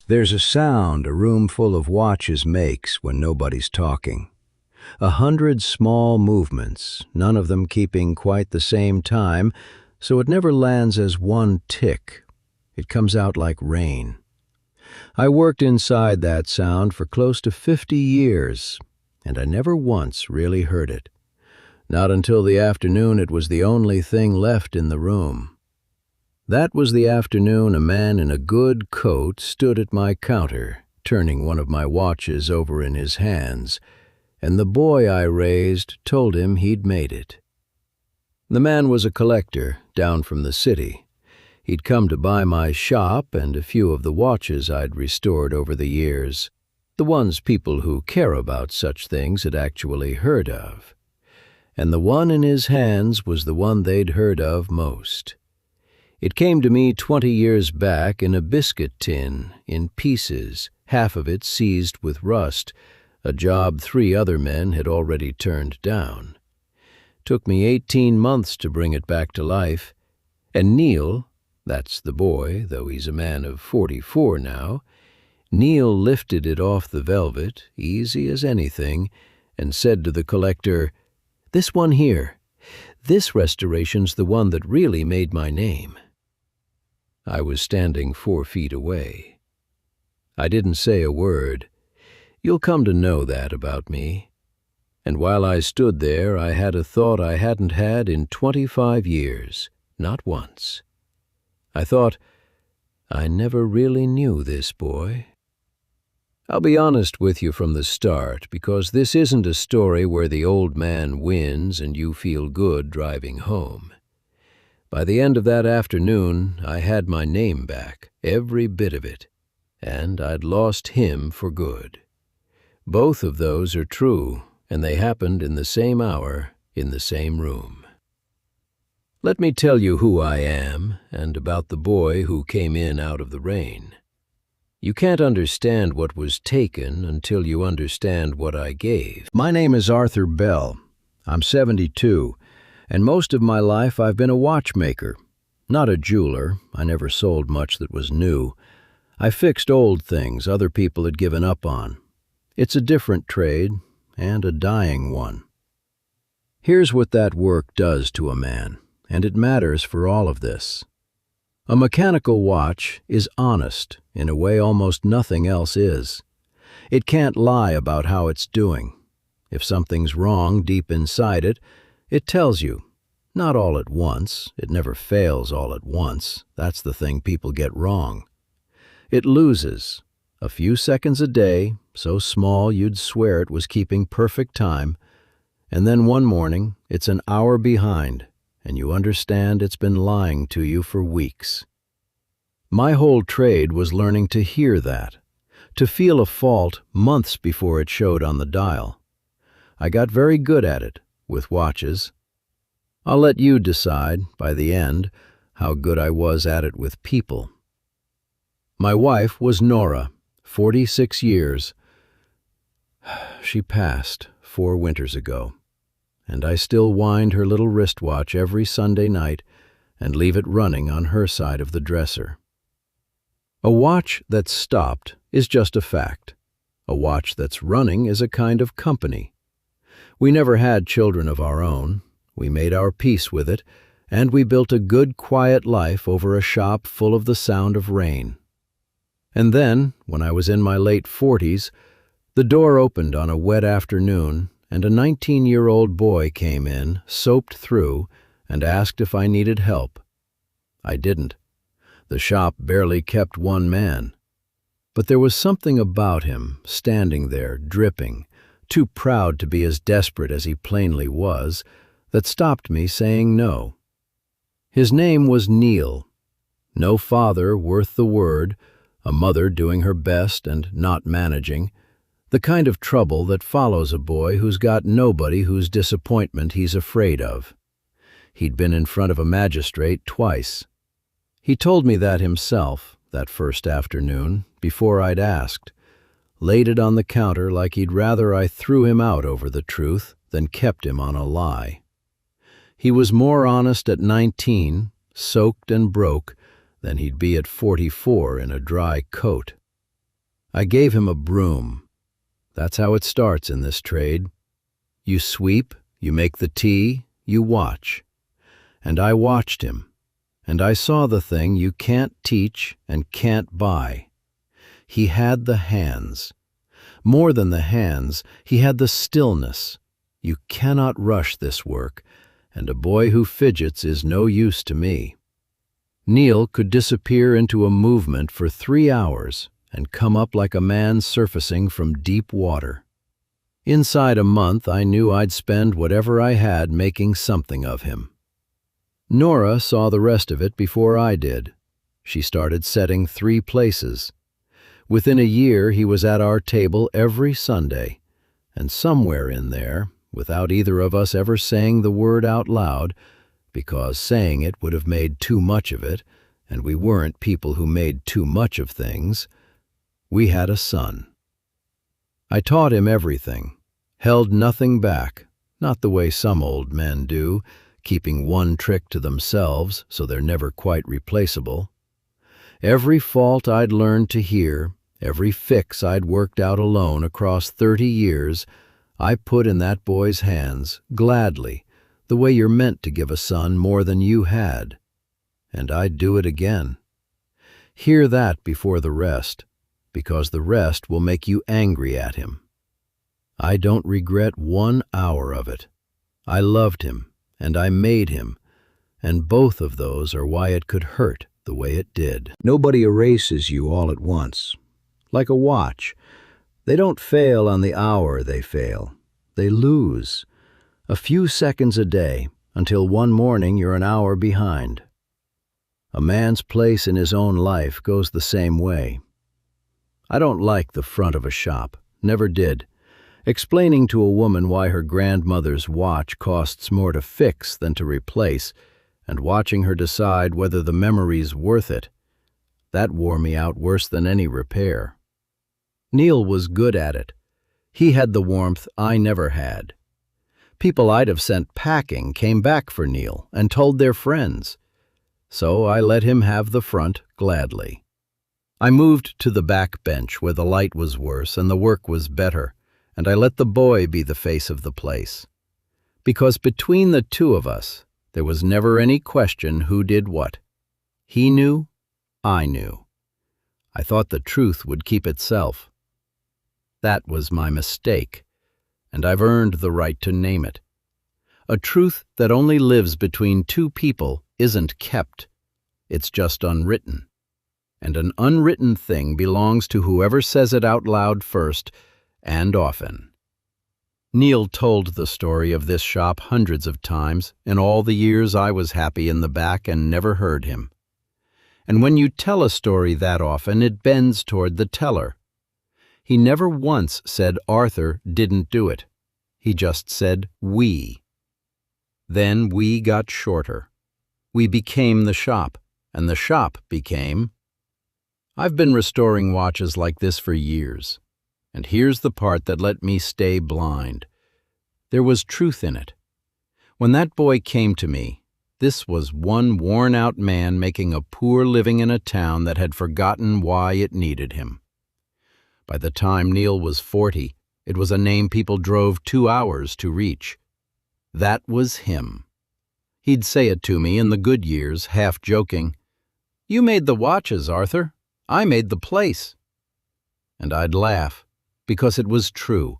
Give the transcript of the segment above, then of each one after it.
There's a sound a room full of watches makes when nobody's talking. 100 small movements, none of them keeping quite the same time, so it never lands as one tick. It comes out like rain. I worked inside that sound for close to 50 years, and I never once really heard it. Not until the afternoon it was the only thing left in the room. That was the afternoon a man in a good coat stood at my counter, turning one of my watches over in his hands, and the boy I raised told him he'd made it. The man was a collector down from the city. He'd come to buy my shop and a few of the watches I'd restored over the years, the ones people who care about such things had actually heard of. And the one in his hands was the one they'd heard of most. It came to me 20 years back in a biscuit tin, in pieces, half of it seized with rust, a job 3 other men had already turned down. Took me 18 months to bring it back to life, and Neil, that's the boy, though he's a man of 44 now, Neil lifted it off the velvet, easy as anything, and said to the collector, "This one here, this restoration's the one that really made my name." I was standing 4 feet away. I didn't say a word. You'll come to know that about me. And while I stood there, I had a thought I hadn't had in 25 years, not once. I thought, I never really knew this boy. I'll be honest with you from the start, because this isn't a story where the old man wins and you feel good driving home. By the end of that afternoon, I had my name back, every bit of it, and I'd lost him for good. Both of those are true, and they happened in the same hour, in the same room. Let me tell you who I am, and about the boy who came in out of the rain. You can't understand what was taken until you understand what I gave. My name is Arthur Bell. I'm 72. And most of my life I've been a watchmaker, not a jeweler. I never sold much that was new. I fixed old things other people had given up on. It's a different trade, and a dying one. Here's what that work does to a man, and it matters for all of this. A mechanical watch is honest in a way almost nothing else is. It can't lie about how it's doing. If something's wrong deep inside it, it tells you, not all at once, it never fails all at once, that's the thing people get wrong. It loses, a few seconds a day, so small you'd swear it was keeping perfect time, and then one morning it's an hour behind, and you understand it's been lying to you for weeks. My whole trade was learning to hear that, to feel a fault months before it showed on the dial. I got very good at it, with watches. I'll let you decide, by the end, how good I was at it with people. My wife was Nora, 46 years. She passed 4 winters ago, and I still wind her little wristwatch every Sunday night and leave it running on her side of the dresser. A watch that's stopped is just a fact. A watch that's running is a kind of company. We never had children of our own. We made our peace with it, and we built a good, quiet life over a shop full of the sound of rain. And then, when I was in my late 40s, the door opened on a wet afternoon, and a 19-year-old boy came in, soaped through, and asked if I needed help. I didn't. The shop barely kept one man. But there was something about him, standing there, dripping, too proud to be as desperate as he plainly was, that stopped me saying no. His name was Neil. No father worth the word, a mother doing her best and not managing, the kind of trouble that follows a boy who's got nobody whose disappointment he's afraid of. He'd been in front of a magistrate twice. He told me that himself, that first afternoon, before I'd asked, laid it on the counter like he'd rather I threw him out over the truth than kept him on a lie. He was more honest at 19, soaked and broke, than he'd be at 44 in a dry coat. I gave him a broom. That's how it starts in this trade. You sweep, you make the tea, you watch. And I watched him, and I saw the thing you can't teach and can't buy. He had the hands. More than the hands, he had the stillness. You cannot rush this work, and a boy who fidgets is no use to me. Neil could disappear into a movement for 3 hours and come up like a man surfacing from deep water. Inside a month, I knew I'd spend whatever I had making something of him. Nora saw the rest of it before I did. She started setting 3 places. Within a year, he was at our table every Sunday, and somewhere in there, without either of us ever saying the word out loud, because saying it would have made too much of it, and we weren't people who made too much of things, we had a son. I taught him everything, held nothing back, not the way some old men do, keeping one trick to themselves so they're never quite replaceable. Every fault I'd learned to hear, every fix I'd worked out alone across 30 years, I put in that boy's hands, gladly, the way you're meant to give a son more than you had. And I'd do it again. Hear that before the rest, because the rest will make you angry at him. I don't regret 1 hour of it. I loved him, and I made him, and both of those are why it could hurt the way it did. Nobody erases you all at once. Like a watch, they don't fail on the hour they fail. They lose. A few seconds a day, until one morning you're an hour behind. A man's place in his own life goes the same way. I don't like the front of a shop, never did. Explaining to a woman why her grandmother's watch costs more to fix than to replace, and watching her decide whether the memory's worth it, that wore me out worse than any repair. Neil was good at it. He had the warmth I never had. People I'd have sent packing came back for Neil and told their friends. So I let him have the front gladly. I moved to the back bench where the light was worse and the work was better, and I let the boy be the face of the place. Because between the two of us, there was never any question who did what. He knew, I knew. I thought the truth would keep itself. That was my mistake, and I've earned the right to name it. A truth that only lives between two people isn't kept. It's just unwritten. And an unwritten thing belongs to whoever says it out loud first, and often. Neil told the story of this shop hundreds of times in all the years I was happy in the back and never heard him. And when you tell a story that often, it bends toward the teller. He never once said Arthur didn't do it. He just said we. Then we got shorter. We became the shop, and the shop became... I've been restoring watches like this for years, and here's the part that let me stay blind. There was truth in it. When that boy came to me, this was one worn-out man making a poor living in a town that had forgotten why it needed him. By the time Neil was 40, it was a name people drove 2 hours to reach. That was him. He'd say it to me in the good years, half joking. "You made the watches, Arthur. I made the place." And I'd laugh, because it was true,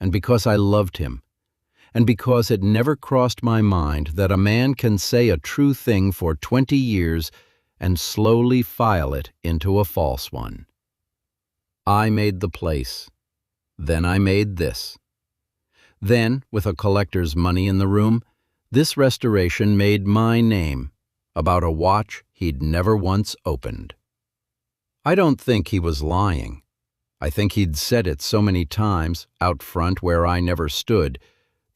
and because I loved him, and because it never crossed my mind that a man can say a true thing for 20 years and slowly file it into a false one. I made the place. Then I made this. Then, with a collector's money in the room, this restoration made my name about a watch he'd never once opened. I don't think he was lying. I think he'd said it so many times, out front where I never stood,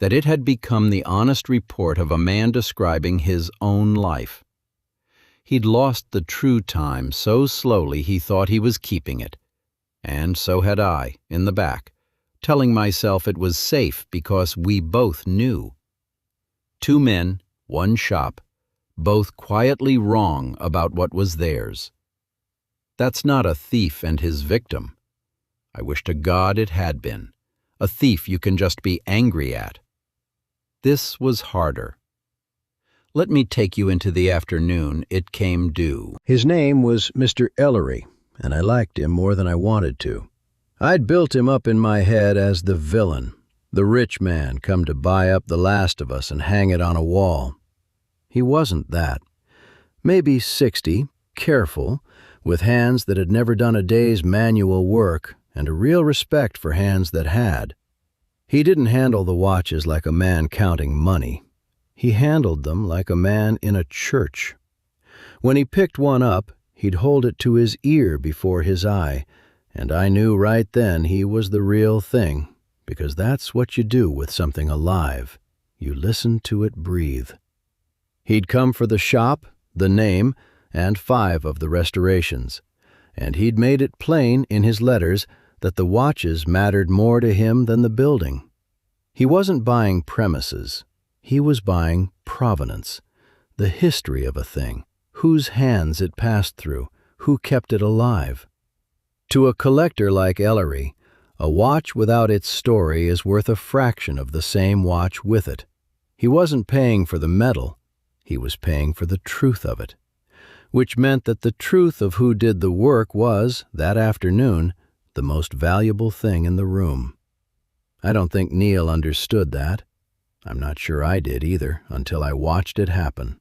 that it had become the honest report of a man describing his own life. He'd lost the true time so slowly he thought he was keeping it. And so had I, in the back, telling myself it was safe because we both knew. 2 men, 1 shop, both quietly wrong about what was theirs. That's not a thief and his victim. I wish to God it had been. A thief you can just be angry at. This was harder. Let me take you into the afternoon it came due. His name was Mr. Ellery, and I liked him more than I wanted to. I'd built him up in my head as the villain, the rich man come to buy up the last of us and hang it on a wall. He wasn't that. Maybe 60, careful, with hands that had never done a day's manual work, and a real respect for hands that had. He didn't handle the watches like a man counting money. He handled them like a man in a church. When he picked one up, he'd hold it to his ear before his eye, and I knew right then he was the real thing, because that's what you do with something alive. You listen to it breathe. He'd come for the shop, the name, and 5 of the restorations, and he'd made it plain in his letters that the watches mattered more to him than the building. He wasn't buying premises. He was buying provenance, the history of a thing, whose hands it passed through, who kept it alive. To a collector like Ellery, a watch without its story is worth a fraction of the same watch with it. He wasn't paying for the metal, he was paying for the truth of it, which meant that the truth of who did the work was, that afternoon, the most valuable thing in the room. I don't think Neil understood that. I'm not sure I did either, until I watched it happen.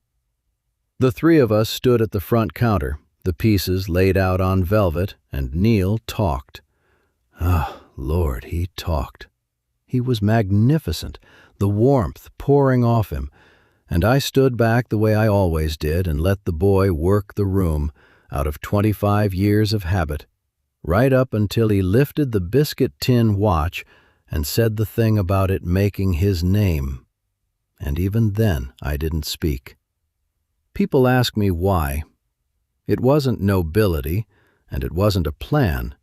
The 3 of us stood at the front counter, the pieces laid out on velvet, and Neil talked. Ah, Lord, he talked. He was magnificent, the warmth pouring off him, and I stood back the way I always did and let the boy work the room out of 25 years of habit, right up until he lifted the biscuit tin watch and said the thing about it making his name. And even then I didn't speak. People ask me why. It wasn't nobility, and it wasn't a plan.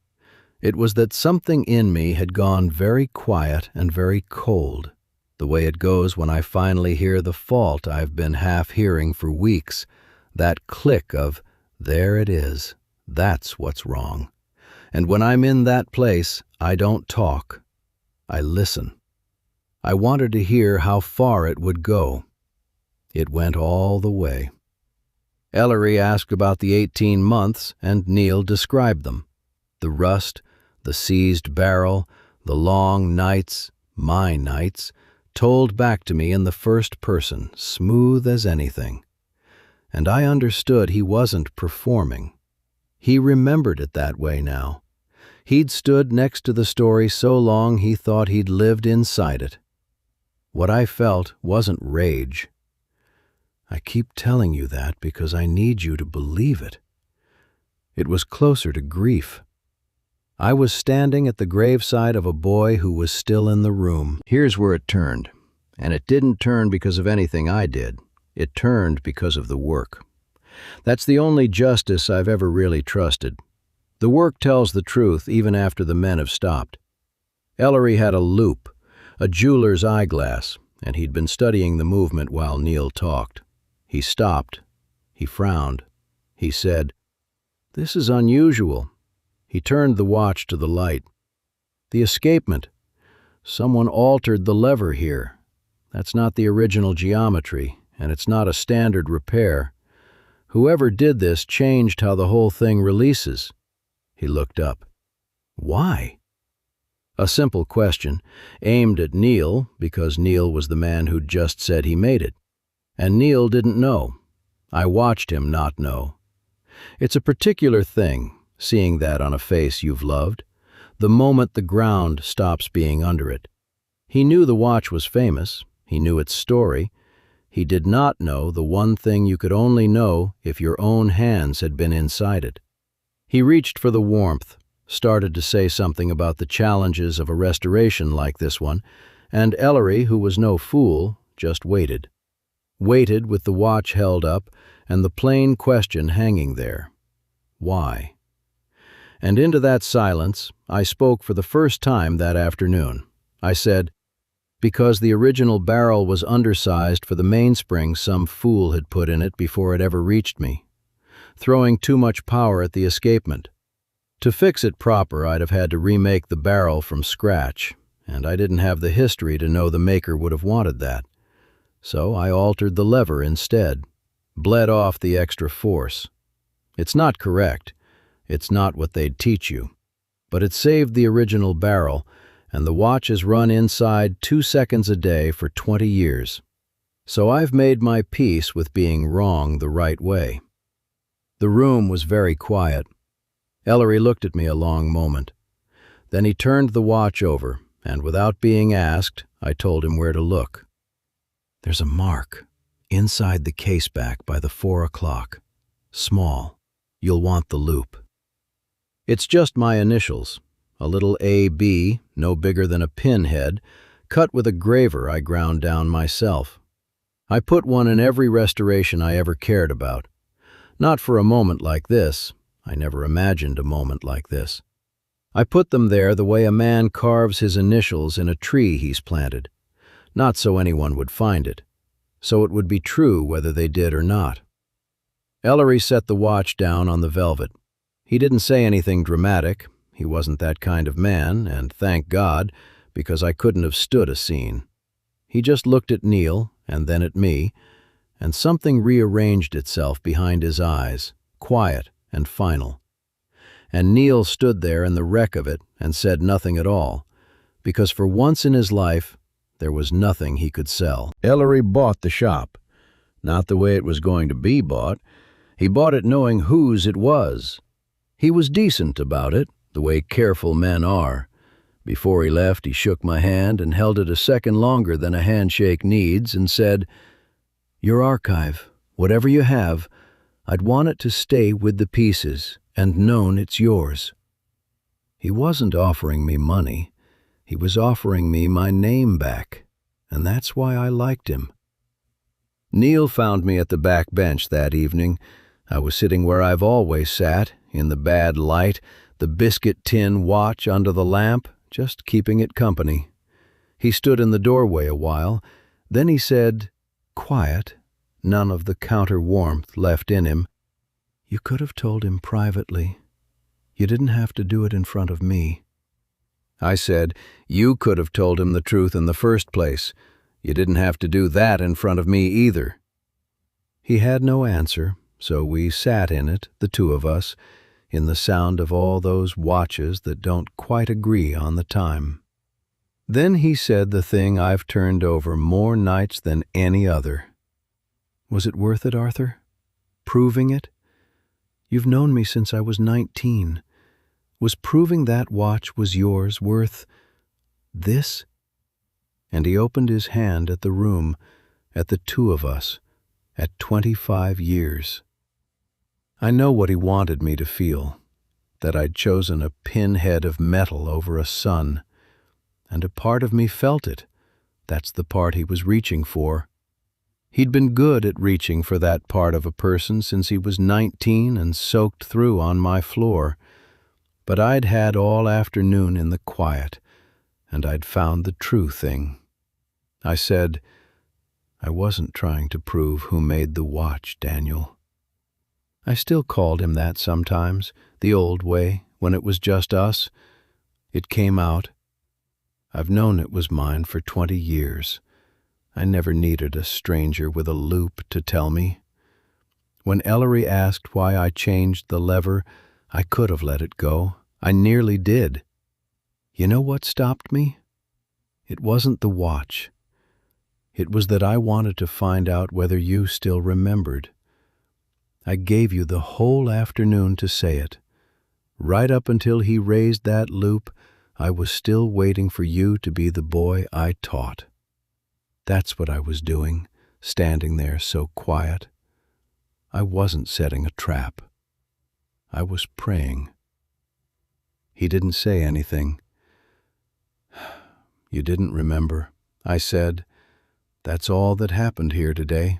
It was that something in me had gone very quiet and very cold, the way it goes when I finally hear the fault I've been half hearing for weeks, that click of, there it is, that's what's wrong. And when I'm in that place, I don't talk. I listen. I wanted to hear how far it would go. It went all the way. Ellery asked about the 18 months, and Neil described them. The rust, the seized barrel, the long nights, my nights, told back to me in the first person, smooth as anything. And I understood he wasn't performing. He remembered it that way now. He'd stood next to the story so long he thought he'd lived inside it. What I felt wasn't rage. I keep telling you that because I need you to believe it. It was closer to grief. I was standing at the graveside of a boy who was still in the room. Here's where it turned, and it didn't turn because of anything I did. It turned because of the work. That's the only justice I've ever really trusted. The work tells the truth even after the men have stopped. Ellery had a loupe, a jeweler's eyeglass, and he'd been studying the movement while Neil talked. He stopped. He frowned. He said, "This is unusual." He turned the watch to the light. "The escapement. Someone altered the lever here. That's not the original geometry, and it's not a standard repair. Whoever did this changed how the whole thing releases." He looked up. "Why?" A simple question, aimed at Neil because Neil was the man who'd just said he made it. And Neil didn't know. I watched him not know. It's a particular thing, seeing that on a face you've loved, the moment the ground stops being under it. He knew the watch was famous. He knew its story. He did not know the one thing you could only know if your own hands had been inside it. He reached for the warmth, started to say something about the challenges of a restoration like this one, and Ellery, who was no fool, just waited. Waited with the watch held up and the plain question hanging there. Why? And into that silence, I spoke for the first time that afternoon. I said, "Because the original barrel was undersized for the mainspring some fool had put in it before it ever reached me, throwing too much power at the escapement. To fix it proper, I'd have had to remake the barrel from scratch, and I didn't have the history to know the maker would have wanted that. So I altered the lever instead, bled off the extra force. It's not correct. It's not what they'd teach you. But it saved the original barrel, and the watch has run inside 2 seconds a day for 20 years. So I've made my peace with being wrong the right way. The room was very quiet. Ellery looked at me a long moment. Then he turned the watch over, and without being asked, I told him where to look. There's a mark inside the case back by the 4 o'clock. Small. You'll want the loop. It's just my initials, a little AB, no bigger than a pinhead, cut with a graver I ground down myself. I put one in every restoration I ever cared about. Not for a moment like this. I never imagined a moment like this. I put them there the way a man carves his initials in a tree he's planted, not so anyone would find it, so it would be true whether they did or not. Ellery set the watch down on the velvet. He didn't say anything dramatic. He wasn't that kind of man, and thank God, because I couldn't have stood a scene. He just looked at Neil, and then at me, and something rearranged itself behind his eyes, quiet and final. And Neil stood there in the wreck of it and said nothing at all, because for once in his life, there was nothing he could sell. Ellery bought the shop. Not the way it was going to be bought. He bought it knowing whose it was. He was decent about it, the way careful men are. Before he left, he shook my hand and held it a second longer than a handshake needs and said, "Your archive, whatever you have, I'd want it to stay with the pieces and known it's yours." He wasn't offering me money. He was offering me my name back, and that's why I liked him. Neil found me at the back bench that evening. I was sitting where I've always sat, in the bad light, the biscuit tin watch under the lamp, just keeping it company. He stood in the doorway a while. Then he said, quiet, none of the counter-warmth left in him, "You could have told him privately. You didn't have to do it in front of me." I said, "You could have told him the truth in the first place. You didn't have to do that in front of me either." He had no answer, so we sat in it, the two of us, in the sound of all those watches that don't quite agree on the time. Then he said the thing I've turned over more nights than any other. "Was it worth it, Arthur? Proving it? You've known me since I was 19. Was proving that watch was yours worth this?" And he opened his hand at the room, at the two of us, at 25 years. I know what he wanted me to feel, that I'd chosen a pinhead of metal over a sun, and a part of me felt it. That's the part he was reaching for. He'd been good at reaching for that part of a person since he was 19 and soaked through on my floor. But I'd had all afternoon in the quiet, and I'd found the true thing. I said, "I wasn't trying to prove who made the watch, Daniel." I still called him that sometimes, the old way, when it was just us. It came out. I've known it was mine for 20 years. I never needed a stranger with a loop to tell me. When Ellery asked why I changed the lever, I could have let it go. I nearly did. You know what stopped me? It wasn't the watch. It was that I wanted to find out whether you still remembered. I gave you the whole afternoon to say it. Right up until he raised that loop, I was still waiting for you to be the boy I taught. That's what I was doing, standing there so quiet. I wasn't setting a trap. I was praying. He didn't say anything. "You didn't remember," I said. "That's all that happened here today.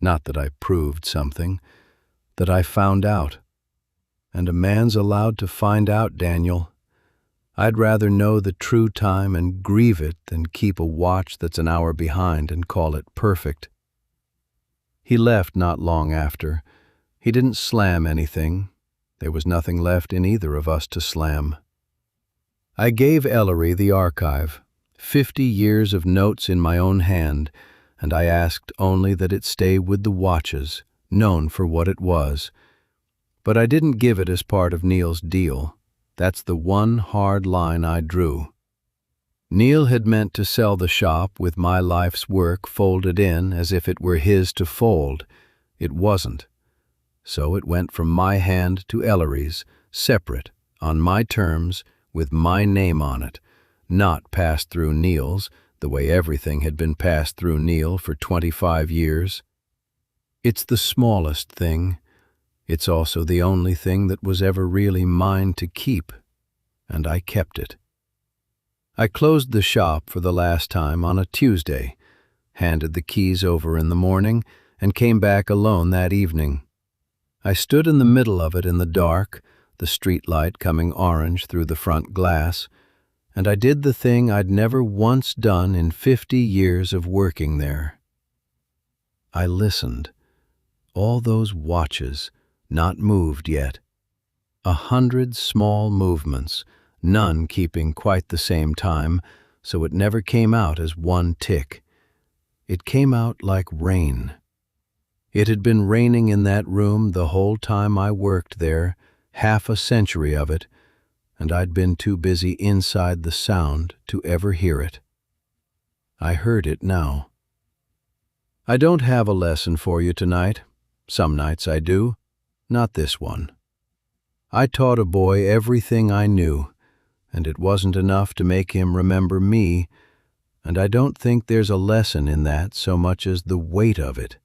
Not that I proved something, that I found out. And a man's allowed to find out, Daniel. I'd rather know the true time and grieve it than keep a watch that's an hour behind and call it perfect." He left not long after. He didn't slam anything. There was nothing left in either of us to slam. I gave Ellery the archive, 50 years of notes in my own hand, and I asked only that it stay with the watches, known for what it was. But I didn't give it as part of Neil's deal. That's the one hard line I drew. Neil had meant to sell the shop with my life's work folded in as if it were his to fold. It wasn't. So it went from my hand to Ellery's, separate, on my terms, with my name on it, not passed through Neil's, the way everything had been passed through Neil for 25 years. It's the smallest thing. It's also the only thing that was ever really mine to keep, and I kept it. I closed the shop for the last time on a Tuesday, handed the keys over in the morning, and came back alone that evening. I stood in the middle of it in the dark, the street light coming orange through the front glass, and I did the thing I'd never once done in 50 years of working there. I listened. All those watches, not moved yet. 100 small movements, none keeping quite the same time, so it never came out as one tick. It came out like rain. It had been raining in that room the whole time I worked there, half a century of it, and I'd been too busy inside the sound to ever hear it. I heard it now. I don't have a lesson for you tonight. Some nights I do, not this one. I taught a boy everything I knew, and it wasn't enough to make him remember me, and I don't think there's a lesson in that so much as the weight of it,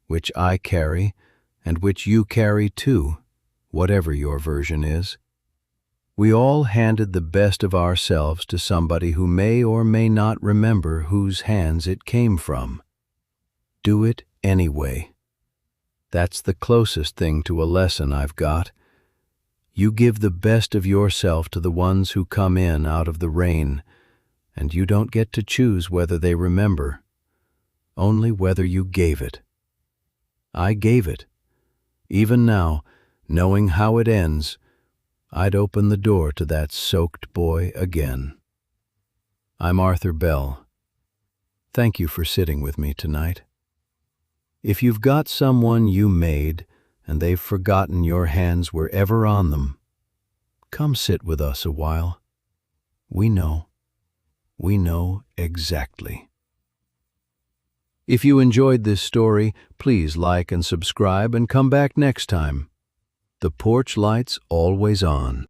which I carry and which you carry too, whatever your version is. We all handed the best of ourselves to somebody who may or may not remember whose hands it came from. Do it anyway. That's the closest thing to a lesson I've got. You give the best of yourself to the ones who come in out of the rain, and you don't get to choose whether they remember, only whether you gave it. I gave it. Even now, knowing how it ends, I'd open the door to that soaked boy again. I'm Arthur Bell. Thank you for sitting with me tonight. If you've got someone you made and they've forgotten your hands were ever on them, come sit with us a while. We know exactly. If you enjoyed this story, please like and subscribe and come back next time. The porch light's always on.